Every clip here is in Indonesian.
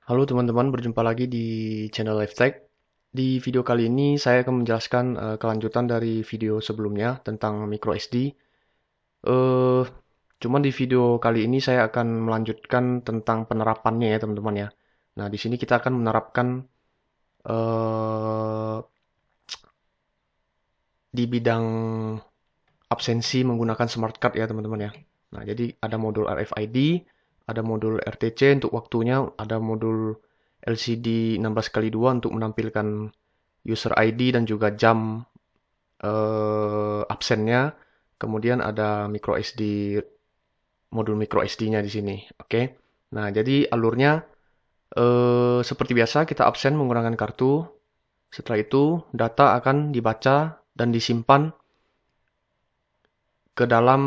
Halo teman-teman, berjumpa lagi di channel LifeTech. Di video kali ini saya akan menjelaskan kelanjutan dari video sebelumnya tentang micro SD. Eh, Cuman di video kali ini saya akan melanjutkan tentang penerapannya ya teman-teman ya. Nah, di sini kita akan menerapkan eh, di bidang absensi menggunakan smart card ya teman-teman ya. Nah, jadi ada modul RFID, ada modul RTC untuk waktunya, ada modul LCD 16x2 untuk menampilkan user ID dan juga jam absennya. Kemudian ada micro SD, modul micro SD-nya di sini. Oke. Nah, jadi alurnya seperti biasa kita absen menggunakan kartu. Setelah itu data akan dibaca dan disimpan ke dalam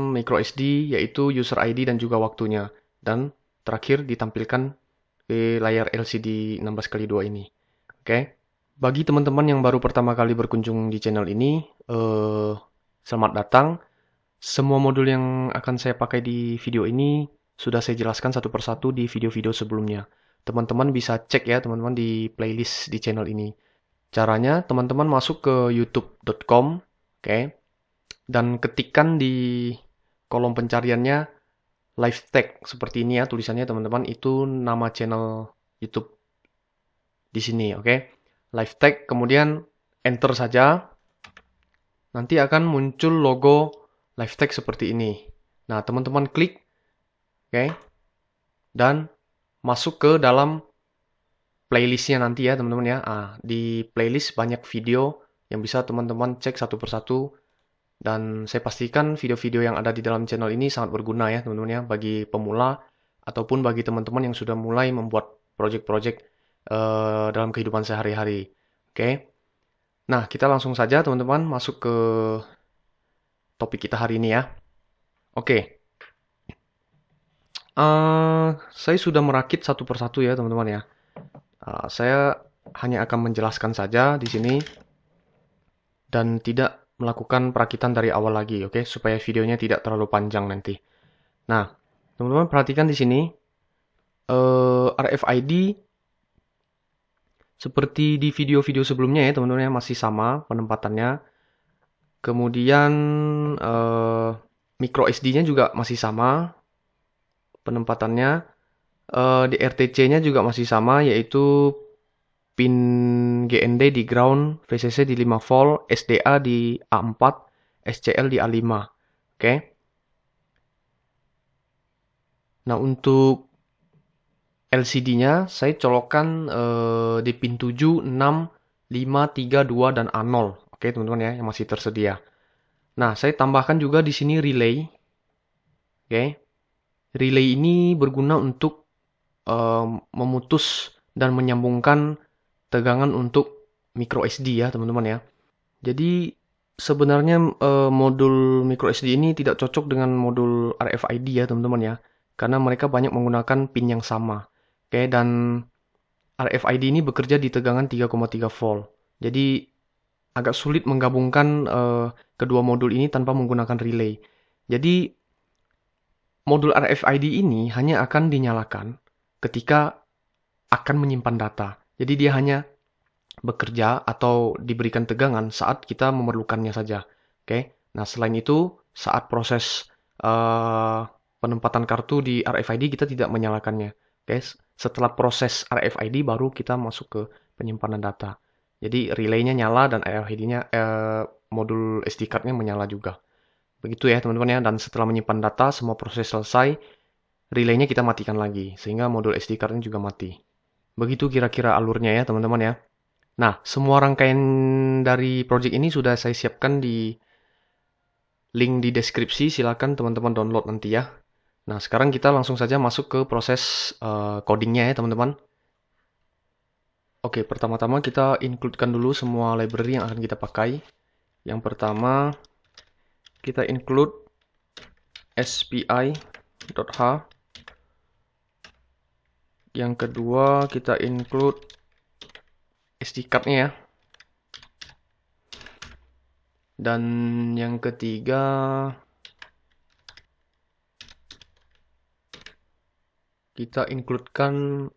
micro SD yaitu user ID dan juga waktunya. Dan terakhir ditampilkan di layar LCD 16x2 ini. Oke. Bagi teman-teman yang baru pertama kali berkunjung di channel ini, selamat datang. Semua modul yang akan saya pakai di video ini sudah saya jelaskan satu persatu di video-video sebelumnya. Teman-teman bisa cek ya teman-teman di playlist di channel ini. Caranya teman-teman masuk ke youtube.com, oke, dan ketikkan di kolom pencariannya Live Tech seperti ini ya tulisannya teman-teman, itu nama channel YouTube di sini, oke. Live Tech, kemudian enter saja. Nanti akan muncul logo LiveTech seperti ini. Nah, teman-teman klik, oke, dan masuk ke dalam playlistnya nanti ya, teman-teman ya. Di playlist banyak video yang bisa teman-teman cek satu persatu. Dan saya pastikan video-video yang ada di dalam channel ini sangat berguna ya, teman-teman ya, bagi pemula ataupun bagi teman-teman yang sudah mulai membuat project-project dalam kehidupan sehari-hari. Oke. Nah, kita langsung saja teman-teman masuk ke topik kita hari ini ya. Oke. Saya sudah merakit satu persatu ya teman-teman ya. Saya hanya akan menjelaskan saja di sini dan tidak melakukan perakitan dari awal lagi, oke? Supaya videonya tidak terlalu panjang nanti. Nah, teman-teman perhatikan di sini RFID seperti di video-video sebelumnya ya teman-teman ya, masih sama penempatannya. Kemudian eh, micro SD-nya juga masih sama penempatannya. Di RTC-nya juga masih sama, yaitu pin GND di ground, VCC di 5 volt, SDA di A4, SCL di A5. Oke. Nah, untuk LCD-nya saya colokkan di pin 7, 6, 5, 3, 2 dan A0. Oke, teman-teman ya, yang masih tersedia. Nah, saya tambahkan juga di sini relay. Oke. Relay ini berguna untuk memutus dan menyambungkan tegangan untuk micro SD ya, teman-teman ya. Jadi sebenarnya modul micro SD ini tidak cocok dengan modul RFID ya teman-teman ya. Karena mereka banyak menggunakan pin yang sama. Oke, dan RFID ini bekerja di tegangan 3,3 volt. Jadi agak sulit menggabungkan kedua modul ini tanpa menggunakan relay. Jadi modul RFID ini hanya akan dinyalakan ketika akan menyimpan data. Jadi dia hanya bekerja atau diberikan tegangan saat kita memerlukannya saja. Oke. Nah, selain itu, saat proses uh, penempatan kartu di RFID kita tidak menyalakannya. Oke. Setelah proses RFID baru kita masuk ke penyimpanan data. Jadi relaynya nyala dan RFID-nya modul SD card-nya menyala juga. Begitu ya teman-teman ya. Dan setelah menyimpan data semua proses selesai, relaynya kita matikan lagi sehingga modul SD card-nya juga mati. Begitu kira-kira alurnya ya teman-teman ya. Nah, semua rangkaian dari project ini sudah saya siapkan di link di deskripsi. Silakan teman-teman download nanti ya. Nah, sekarang kita langsung saja masuk ke proses codingnya ya teman-teman. Oke, pertama-tama kita includekan dulu semua library yang akan kita pakai. Yang pertama, kita include spi.h. Yang kedua, kita include SD card-nya ya. Dan yang ketiga, kita includekan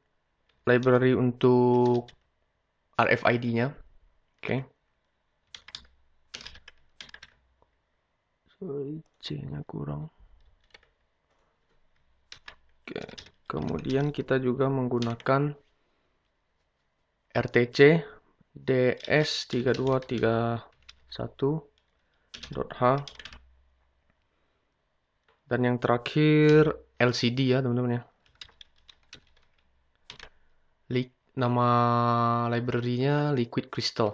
library untuk RFID-nya. Oke. C-nya kurang. Oke. Kemudian kita juga menggunakan RTC DS3231.h, dan yang terakhir LCD ya teman-teman ya. Nama library-nya Liquid Crystal.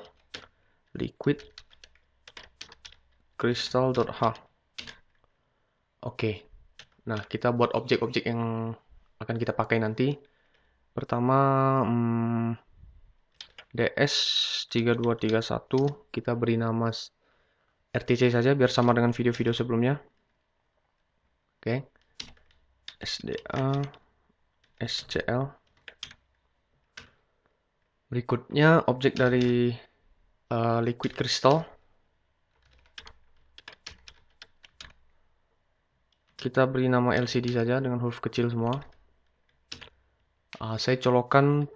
Liquid Crystal.h. Oke. Nah, kita buat objek-objek yang akan kita pakai nanti. Pertama, DS3231, kita beri nama RTC saja biar sama dengan video-video sebelumnya. Oke. SDA SCL. Berikutnya objek dari Liquid Crystal. Kita beri nama LCD saja dengan huruf kecil semua. Saya colokkan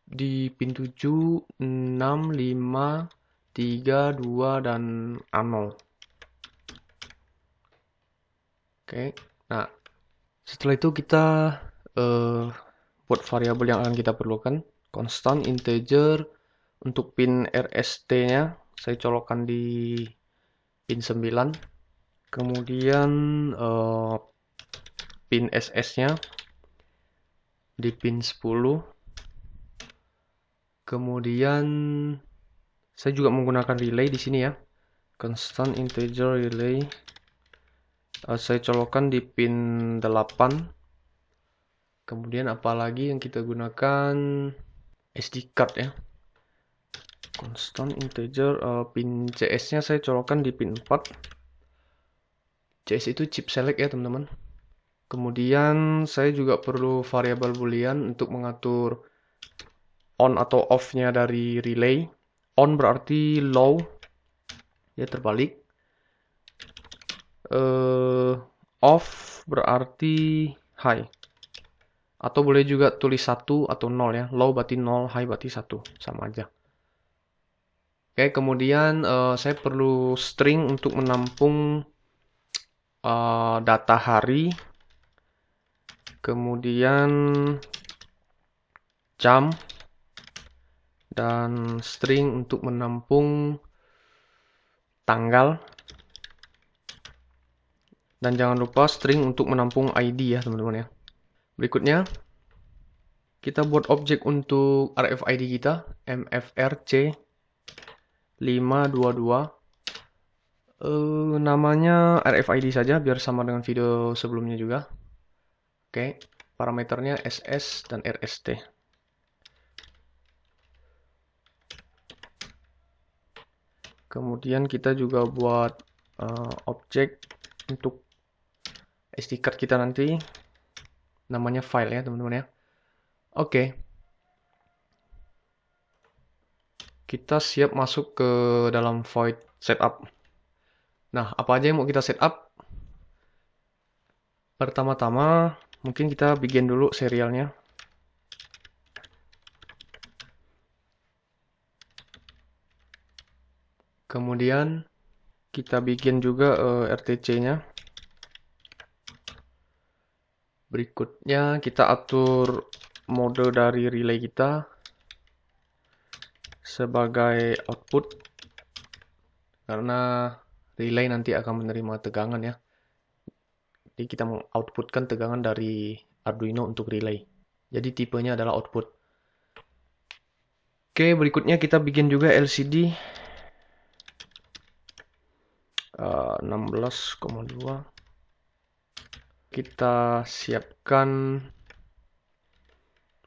di pin 7, 6, 5, 3, 2, dan A0. Oke. Nah, setelah itu kita buat variabel yang akan kita perlukan. Constant, integer. Untuk pin RST-nya, saya colokkan di pin 9. Kemudian pin SS-nya di pin 10. Kemudian saya juga menggunakan relay di sini ya. Constant integer relay. Saya colokkan di pin 8. Kemudian apalagi yang kita gunakan SD card ya. Constant integer pin CS-nya saya colokkan di pin 4. CS itu chip select ya teman-teman. Kemudian saya juga perlu variabel boolean untuk mengatur on atau off-nya dari relay. On berarti low, ya terbalik. Off berarti high. Atau boleh juga tulis 1 atau 0 ya. Low berarti 0, high berarti 1. Sama aja. Oke, kemudian saya perlu string untuk menampung data hari. Kemudian jam. Dan string untuk menampung tanggal. Dan jangan lupa string untuk menampung ID ya teman-teman ya. Berikutnya, kita buat objek untuk RFID kita, MFRC522. Namanya RFID saja biar sama dengan video sebelumnya juga. Oke, parameternya SS dan RST. Kemudian kita juga buat objek untuk SD card kita nanti. Namanya file ya teman-teman ya. Oke. Kita siap masuk ke dalam void setup. Nah, apa aja yang mau kita setup? Pertama-tama, mungkin kita bikin dulu serialnya. Kemudian, kita bikin juga RTC-nya. Berikutnya, kita atur mode dari relay kita sebagai output. Karena relay nanti akan menerima tegangan ya. Jadi kita mau outputkan tegangan dari Arduino untuk relay. Jadi tipenya adalah output. Oke, berikutnya kita bikin juga LCD 16,2. Kita siapkan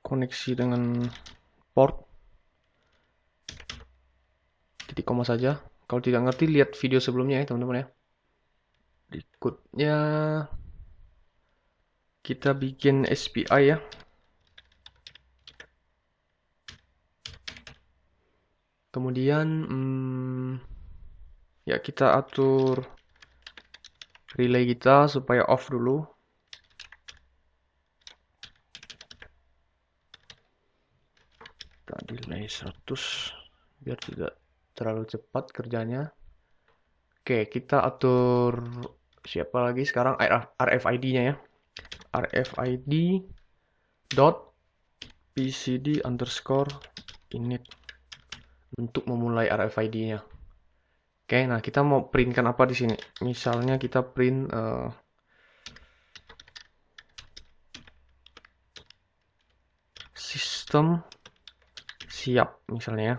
koneksi dengan port. Titik koma saja. Kalau tidak ngerti lihat video sebelumnya ya teman-teman ya. Berikutnya kita bikin SPI ya. Kemudian ya kita atur relay kita supaya off dulu. Kita delay 100 biar tidak terlalu cepat kerjanya. Oke, kita atur siapa lagi sekarang RFID-nya ya. RFID dot pcd underscore init untuk memulai RFID-nya. Oke, nah kita mau printkan apa di sini? Misalnya kita print sistem siap misalnya ya.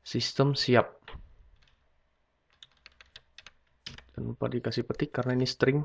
Sistem siap. Jangan lupa dikasih petik karena ini string.